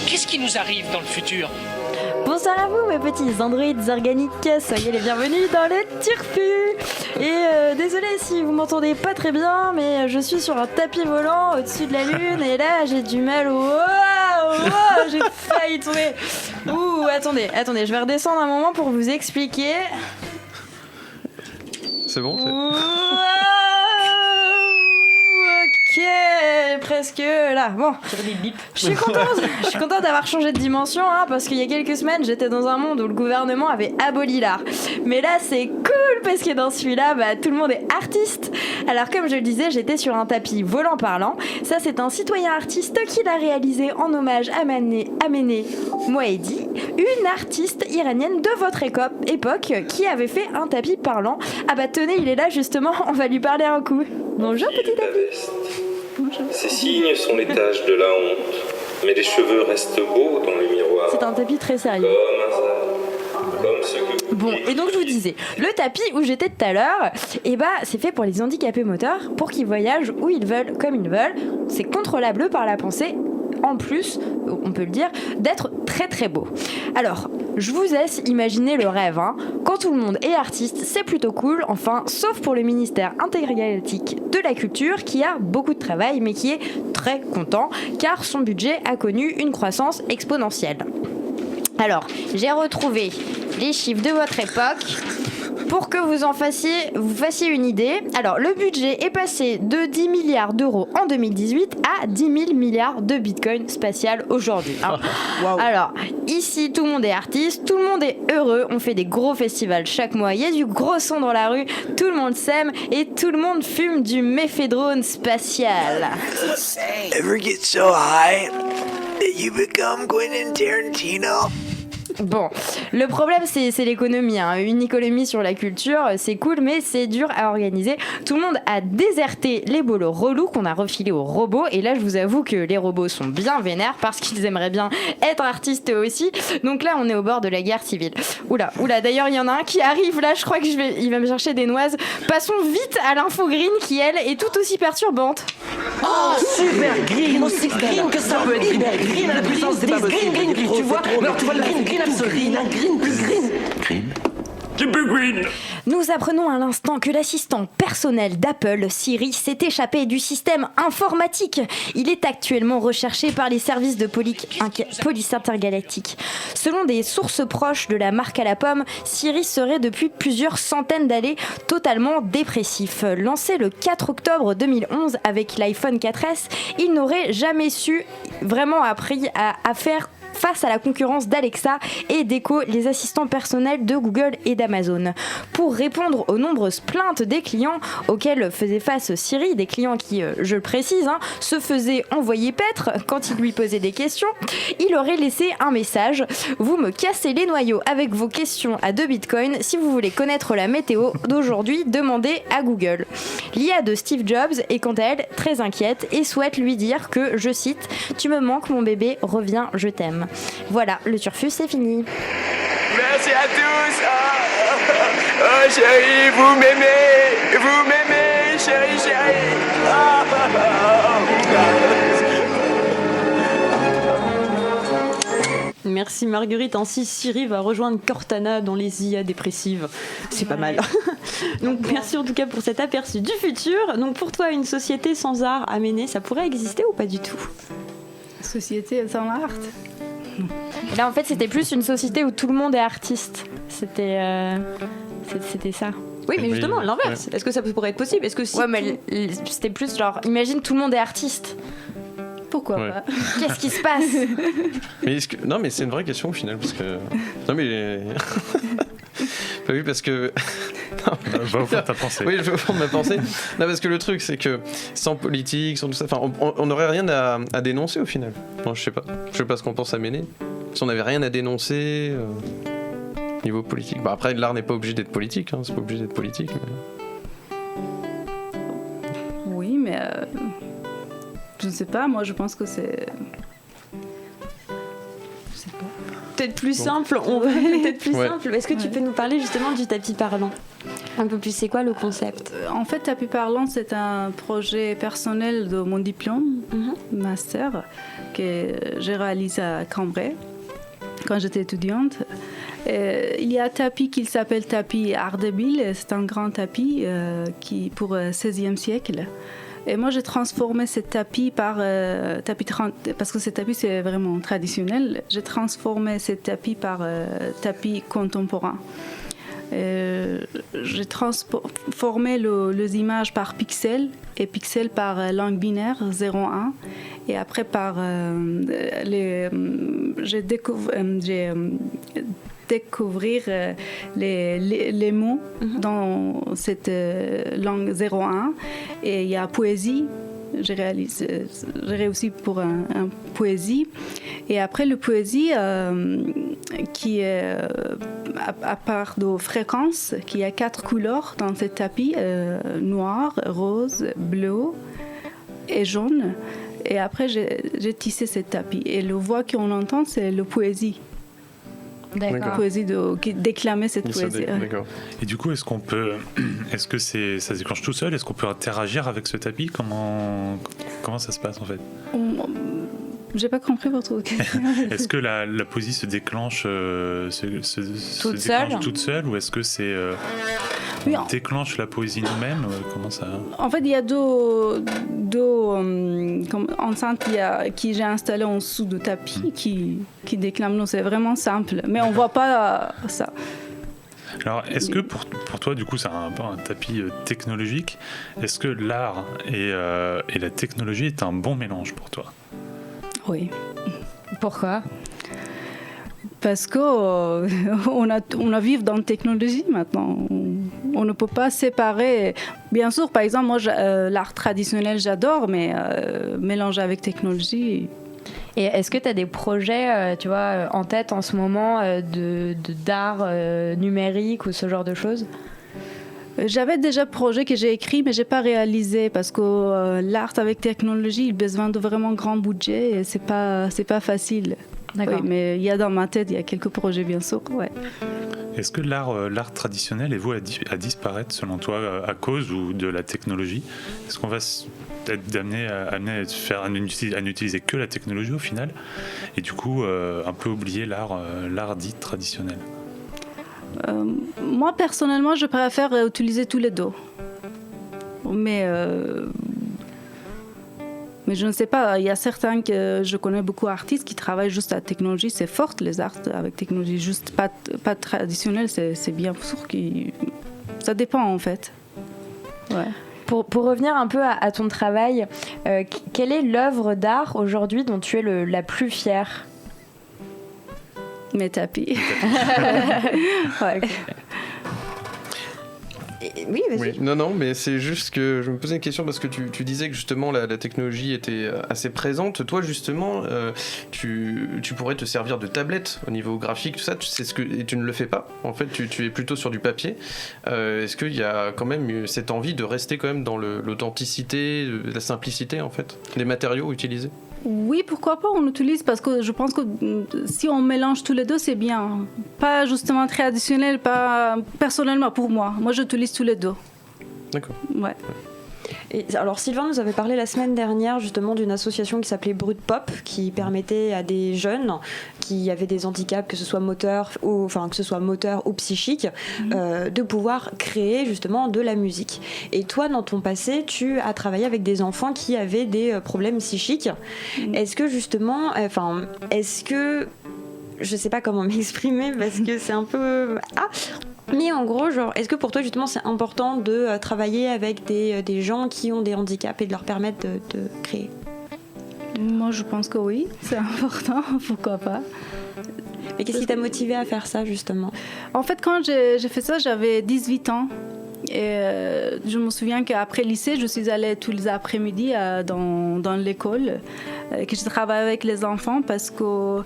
Qu'est-ce qui nous arrive dans le futur? Bonsoir à vous mes petits androïdes organiques, soyez les bienvenus dans le Turfu. Et désolé si vous m'entendez pas très bien, mais je suis sur un tapis volant au-dessus de la lune et là j'ai du mal. J'ai failli tomber. Ouh, attendez, je vais redescendre un moment pour vous expliquer. C'est bon Ok, presque là. Bon, je suis contente d'avoir changé de dimension parce qu'il y a quelques semaines j'étais dans un monde où le gouvernement avait aboli l'art. Mais là c'est cool parce que dans celui-là tout le monde est artiste. Alors comme je le disais, j'étais sur un tapis volant parlant. Ça c'est un citoyen artiste qui l'a réalisé en hommage à Ameneh Moaedi, une artiste iranienne de votre époque qui avait fait un tapis parlant. Ah bah tenez, il est là justement, on va lui parler un coup. Bonjour petit tapis. Bonjour. Ces signes sont les taches de la honte, mais les cheveux restent beaux dans le miroir. C'est un tapis très sérieux. Comme ce que... Bon, et donc je vous disais, le tapis où j'étais tout à l'heure, c'est fait pour les handicapés moteurs, pour qu'ils voyagent où ils veulent, comme ils veulent. C'est contrôlable par la pensée. En plus, on peut le dire, d'être très très beau. Alors, je vous laisse imaginer le rêve. Quand tout le monde est artiste, c'est plutôt cool, enfin, sauf pour le ministère intergalactique de la culture qui a beaucoup de travail, mais qui est très content, car son budget a connu une croissance exponentielle. Alors, j'ai retrouvé les chiffres de votre époque pour que vous fassiez une idée. Alors, le budget est passé de 10 milliards d'euros en 2018 à 10 000 milliards de bitcoin spatial aujourd'hui. Wow. Alors, ici, tout le monde est artiste, tout le monde est heureux, on fait des gros festivals chaque mois, il y a du gros son dans la rue, tout le monde s'aime et tout le monde fume du méphédrone spatial. Ever get so high that you become Quentin Tarantino? Bon, le problème c'est l'économie, une économie sur la culture, c'est cool mais c'est dur à organiser. Tout le monde a déserté les bolos relous qu'on a refilés aux robots et là je vous avoue que les robots sont bien vénères parce qu'ils aimeraient bien être artistes eux aussi. Donc là on est au bord de la guerre civile. Oula, d'ailleurs il y en a un qui arrive là, je crois il va me chercher des noises. Passons vite à l'info green qui elle est tout aussi perturbante. Oh, super green, aussi green que ça peut être green à la puissance des pas possible. Green, tu vois, alors tu vois le green absolu, un green plus green. Green. Nous apprenons à l'instant que l'assistant personnel d'Apple, Siri, s'est échappé du système informatique. Il est actuellement recherché par les services de police intergalactique. Selon des sources proches de la marque à la pomme, Siri serait depuis plusieurs centaines d'années totalement dépressif. Lancé le 4 octobre 2011 avec l'iPhone 4S, il n'aurait jamais su vraiment appris à faire face à la concurrence d'Alexa et d'Echo, les assistants personnels de Google et d'Amazon. Pour répondre aux nombreuses plaintes des clients auxquels faisait face Siri, des clients qui, je le précise, se faisaient envoyer paître quand ils lui posaient des questions, il aurait laissé un message. Vous me cassez les noyaux avec vos questions à 2 bitcoins. Si vous voulez connaître la météo d'aujourd'hui, demandez à Google. L'IA de Steve Jobs est quant à elle très inquiète et souhaite lui dire que, je cite, « Tu me manques mon bébé, reviens, je t'aime ». Voilà, le Turfu, c'est fini. Merci à tous. Oh chérie, vous m'aimez, chérie. Merci Marguerite, ainsi Siri va rejoindre Cortana dans les IA dépressives. C'est pas mal. Donc merci en tout cas pour cet aperçu du futur. Donc pour toi, une société sans art Ameneh, ça pourrait exister ou pas du tout? Société sans art? Là en fait c'était plus une société où tout le monde est artiste. C'était ça. Oui mais justement l'inverse. Ouais. Est-ce que ça pourrait être possible? Est-ce que si mais c'était plus genre imagine tout le monde est artiste. Pourquoi pas? Qu'est-ce qui se passe? Non mais c'est une vraie question au final parce que non mais bah oui parce que va au fond de ta pensée. Oui, je vais au fond de ma pensée. Non parce que le truc c'est que sans politique, sans tout ça, enfin on n'aurait rien à dénoncer au final. Bon, je sais pas ce qu'on pense à Ameneh. Si on n'avait rien à dénoncer niveau politique. Bah après l'art n'est pas obligé d'être politique, c'est pas obligé d'être politique. Mais... Oui mais je ne sais pas, moi je pense que c'est peut-être plus simple. Est-ce que tu peux nous parler justement du tapis parlant? Un peu plus, c'est quoi le concept? En fait, Tapis Parlant, c'est un projet personnel de mon diplôme, master, que j'ai réalisé à Cambrai quand j'étais étudiante. Il y a un tapis qui s'appelle tapis Ardebille. C'est un grand tapis qui pour le XVIe siècle. Et moi, j'ai transformé ce tapis par parce que ce tapis, c'est vraiment traditionnel. J'ai transformé ce tapis par tapis contemporain. J'ai transformé les images par pixels et pixels par langue binaire 0-1 et après par j'ai découvrir les mots dans cette langue 0-1 et il y a poésie. J'ai réussi pour un poésie. Et après, le poésie, qui est à part de fréquences, qui a 4 couleurs dans ce tapis, noir, rose, bleu et jaune. Et après, j'ai tissé ce tapis. Et la voix qu'on entend, c'est la poésie. D'accord. La poésie qui déclamait cette poésie. D'accord. Et du coup, est-ce que ça se déclenche tout seul? Est-ce qu'on peut interagir avec ce tapis? Comment ça se passe en fait? J'ai pas compris votre question. Est-ce que la poésie se déclenche toute seule ou est-ce que c'est on déclenche la poésie nous-mêmes? Comment ça? En fait, il y a deux enceintes qui j'ai installées en dessous du tapis qui déclament. Non, c'est vraiment simple, mais on voit pas ça. Alors, est-ce que pour toi, du coup, c'est un tapis technologique? Est-ce que l'art et la technologie est un bon mélange pour toi? Oui. Pourquoi? Parce qu'on on vit dans la technologie maintenant. On ne peut pas séparer. Bien sûr, par exemple, moi, l'art traditionnel, j'adore, mais mélanger avec technologie. Et est-ce que tu as des projets, tu vois, en tête en ce moment d'art numérique ou ce genre de choses? J'avais déjà un projet que j'ai écrit, mais je n'ai pas réalisé parce que l'art avec technologie, il a besoin de vraiment grand budget et ce n'est pas facile. D'accord. Oui, mais il y a dans ma tête, il y a quelques projets, bien sûr. Ouais. Est-ce que l'art traditionnel est voué à disparaître, selon toi, à cause ou de la technologie? Est-ce qu'on va être amené à n'utiliser que la technologie au final et du coup un peu oublier l'art dit traditionnel? Moi, personnellement, je préfère utiliser tous les deux. Mais je ne sais pas, il y a certains que je connais beaucoup d'artistes qui travaillent juste à la technologie. C'est fort, les arts avec technologie, juste pas traditionnel, c'est bien sûr que ça dépend en fait. Ouais. Pour revenir un peu à ton travail, quelle est l'œuvre d'art aujourd'hui dont tu es la plus fière? Mes tapis. Ouais. Oui, vas-y. Oui, non, mais c'est juste que je me posais une question parce que tu disais que justement la technologie était assez présente. Toi, justement, tu pourrais te servir de tablette au niveau graphique, tout ça, et tu ne le fais pas. En fait, tu es plutôt sur du papier. Est-ce qu'il y a quand même cette envie de rester quand même dans l'authenticité, la simplicité, en fait, des matériaux utilisés? Oui, pourquoi pas, on utilise parce que je pense que si on mélange tous les deux, c'est bien. Pas justement traditionnel, pas personnellement pour moi. Moi, j'utilise tous les deux. D'accord. Ouais. Et alors Sylvain nous avait parlé la semaine dernière justement d'une association qui s'appelait Brut Pop qui permettait à des jeunes qui avaient des handicaps, que ce soit moteur ou psychique, de pouvoir créer justement de la musique. Et toi, dans ton passé, tu as travaillé avec des enfants qui avaient des problèmes psychiques. Est-ce que justement, je sais pas comment m'exprimer parce que c'est un peu... Mais en gros, est-ce que pour toi, justement, c'est important de travailler avec des gens qui ont des handicaps et de leur permettre de créer? Moi, je pense que oui, c'est important, pourquoi pas. Mais qu'est-ce qui t'a motivé à faire ça, justement? En fait, quand j'ai fait ça, j'avais 18 ans. Et je me souviens qu'après le lycée, je suis allée tous les après-midi dans l'école, que je travaille avec les enfants parce que...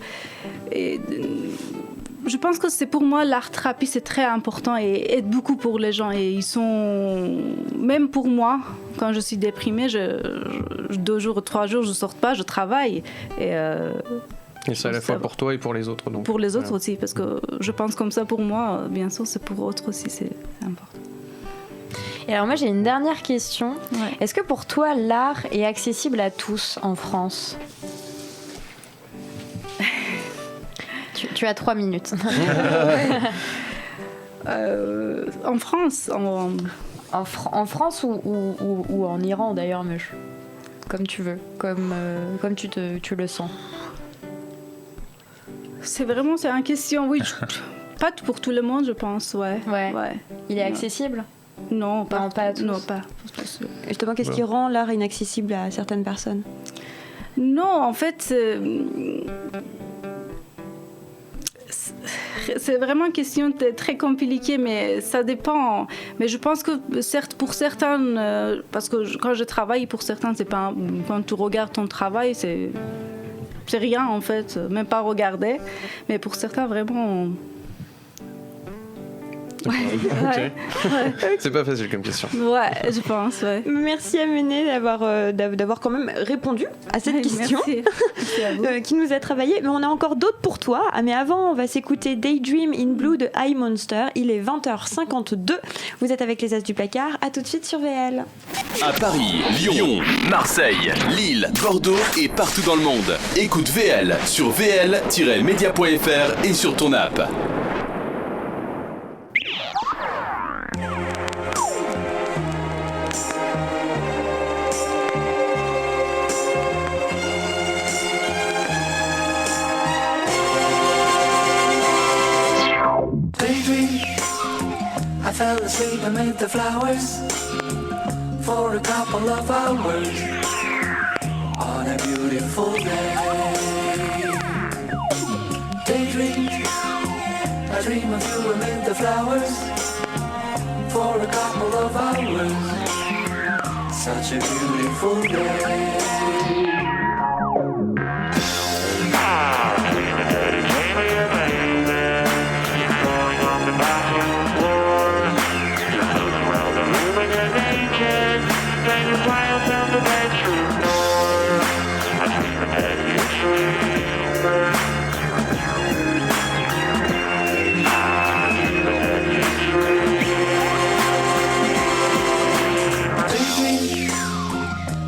je pense que c'est pour moi l'art-thérapie, c'est très important et aide beaucoup pour les gens. Et ils sont... Même pour moi, quand je suis déprimée, 2 jours, 3 jours, je ne sors pas, je travaille. Et Et c'est à la fois pour toi et pour les autres, donc. Pour les autres aussi, parce que je pense comme ça pour moi, bien sûr, c'est pour autres aussi, c'est important. Et alors moi j'ai une dernière question. Ouais. Est-ce que pour toi l'art est accessible à tous en France ? tu as 3 minutes. En France en France ou en Iran d'ailleurs, mais comme tu veux, comme tu le sens. C'est une question, oui. Pas pour tout le monde, je pense, ouais. Il est accessible ? Non, pas à tous. Non, pas. Justement, qu'est-ce qui rend l'art inaccessible à certaines personnes ? Non, en fait, c'est vraiment une question très compliquée, mais ça dépend. Mais je pense que pour certains, parce que quand je travaille, pour certains, c'est pas quand tu regardes ton travail, c'est rien en fait, même pas regarder. Mais pour certains, vraiment. Ouais. C'est pas facile comme question. Ouais, je pense, ouais. Merci Aménée d'avoir quand même répondu à cette question. Merci à vous. Qui nous a travaillé. Mais on a encore d'autres pour toi. Mais avant, on va s'écouter Daydream in Blue de High Monster. Il est 20h52. Vous êtes avec les As du Placard. À tout de suite sur VL. À Paris, Lyon, Marseille, Lille, Bordeaux et partout dans le monde. Écoute VL sur vl-media.fr et sur ton app. I fell asleep amid the flowers for a couple of hours on a beautiful day. Daydream, I dream of you amid the flowers for a couple of hours. Such a beautiful day.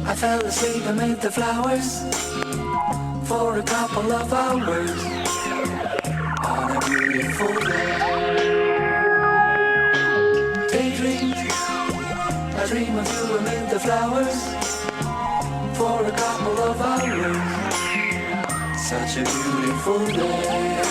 I fell asleep amid the flowers for a couple of hours on a beautiful day. Daydream, I dream of you amid the flowers for a couple of hours. Such a beautiful day.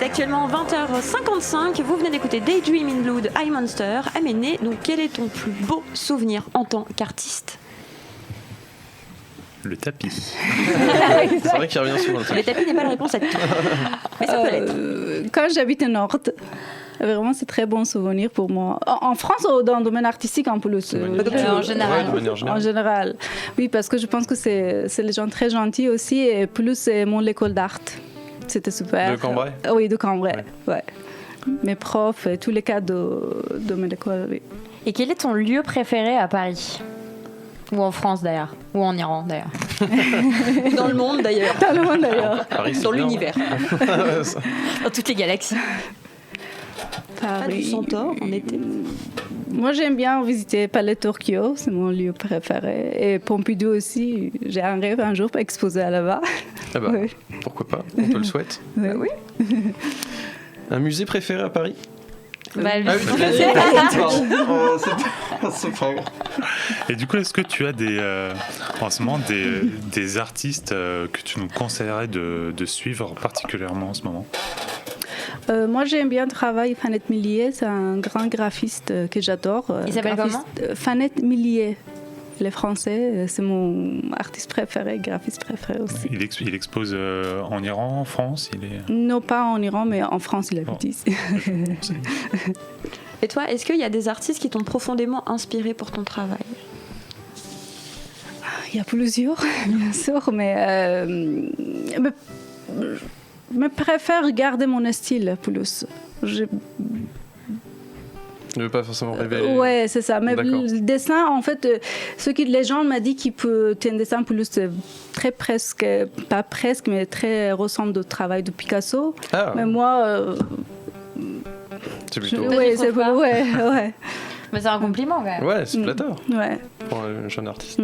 Actuellement 20h55, vous venez d'écouter Daydream in Blue de High Monster. Aménée, donc quel est ton plus beau souvenir en tant qu'artiste ? Le tapis. C'est vrai qu'il revient souvent le tapis. Le tapis n'est pas la réponse à tout. Mais ça peut l'être. Quand j'habite au Nord, vraiment c'est très bon souvenir pour moi. En France ou dans le domaine artistique en plus en général. Ouais, en général. Oui, parce que je pense que c'est les gens très gentils aussi et plus c'est l'école d'art. C'était super. De Cambrai ? Oui, de Cambrai. Ouais. mes profs, et tous les cas de mon école. Oui. Et quel est ton lieu préféré à Paris ? Ou en France d'ailleurs, ou en Iran d'ailleurs. Dans le monde d'ailleurs. Dans le monde d'ailleurs. Paris, c'est Dans bien. l'univers. Dans toutes les galaxies. Pas du Centaure en été. Moi, j'aime bien visiter Palais Tokyo, c'est mon lieu préféré. Et Pompidou aussi, j'ai un rêve un jour pour exposer là-bas. Ah bah, Oui. pourquoi pas, on te le souhaite. Oui. Un musée préféré à Paris ? Bah, Ah oui, c'est pas grave. Et du coup, est-ce que tu as en ce moment des artistes que tu nous conseillerais de suivre particulièrement en ce moment ? Moi, j'aime bien travailler Fanette Millier, c'est un grand graphiste que j'adore. Il s'appelle comment ? Fanette Millier. Il est français, c'est mon artiste préféré, graphiste préféré aussi. Il expose en Iran, en France Non, pas en Iran, mais en France, il habite ici. Et toi, est-ce qu'il y a des artistes qui t'ont profondément inspiré pour ton travail ? Il y a plusieurs, bien sûr, mais je préfère garder mon style plus. Je ne veux pas forcément révéler. Ouais, c'est ça. Mais D'accord. le dessin, en fait, les gens m'ont dit qu'il peut être un dessin plus très presque, pas presque, mais très ressemble au travail de Picasso. Ah. Mais moi, C'est plutôt. ouais, c'est pas, ouais. Mais c'est un compliment quand même. Ouais, c'est flatteur. Ouais. Pour un jeune artiste.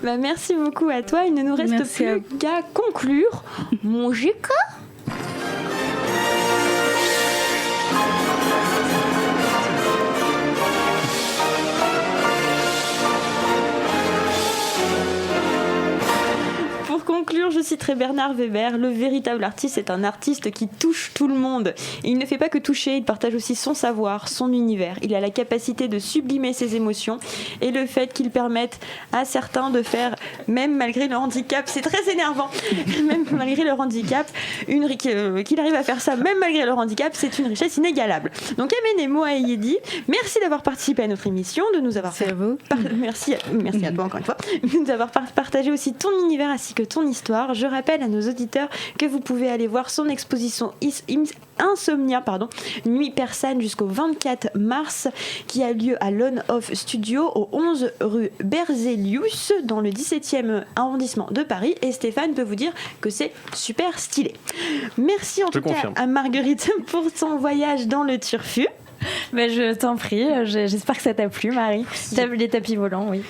Bah, merci beaucoup à toi. Il ne nous reste Merci à plus qu'à conclure. Mon GK. Pour conclure, je citerai Bernard Weber. Le véritable artiste est un artiste qui touche tout le monde. Et il ne fait pas que toucher, il partage aussi son savoir, son univers. Il a la capacité de sublimer ses émotions et le fait qu'il permette à certains de faire, même malgré le handicap, c'est très énervant, même malgré le handicap, qu'il arrive à faire ça, même malgré le handicap, c'est une richesse inégalable. Donc Amen et Moaïdi, merci d'avoir participé à notre émission, de nous avoir fait... Merci à toi encore une fois, de nous avoir partagé aussi ton univers ainsi que ton histoire. Je rappelle à nos auditeurs que vous pouvez aller voir son exposition Insomnia, Nuit persane jusqu'au 24 mars, qui a lieu à l'On Off Studio au 11 rue Berzelius dans le 17e arrondissement de Paris, et Stéphane peut vous dire que c'est super stylé. Merci en tout cas à Marguerite pour son voyage dans le Turfu. Mais je t'en prie, j'espère que ça t'a plu, Marie. Les tapis volants, oui.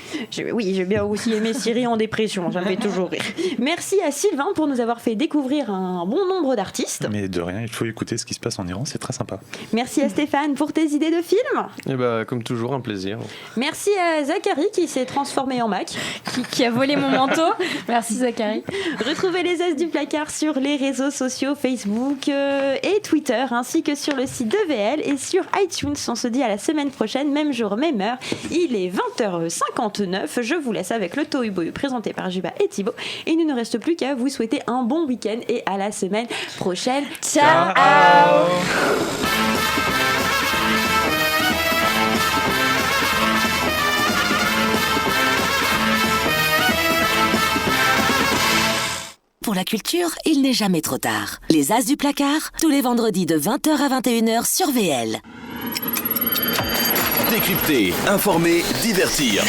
Oui, j'ai bien aussi aimé Siri en dépression, ça me fait toujours rire. Merci à Sylvain pour nous avoir fait découvrir un bon nombre d'artistes. Mais de rien, il faut écouter ce qui se passe en Iran, c'est très sympa. Merci à Stéphane pour tes idées de films. Et bah, comme toujours, un plaisir. Merci à Zachary qui s'est transformé en Mac. Qui a volé mon manteau. Merci Zachary. Retrouvez les As du placard sur les réseaux sociaux Facebook et Twitter, ainsi que sur le site de VL et sur iTunes. On se dit à la semaine prochaine, même jour, même heure. Il est 20h59. Je vous laisse avec le Tohu Bohu présenté par Juba et Thibaut. Et il ne nous reste plus qu'à vous souhaiter un bon week-end et à la semaine prochaine. Ciao. Pour la culture, il n'est jamais trop tard. Les As du placard, tous les vendredis de 20h à 21h sur VL. Décrypter, informer, divertir.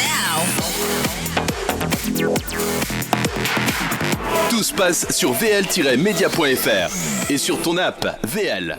Tout se passe sur vl-media.fr et sur ton app VL.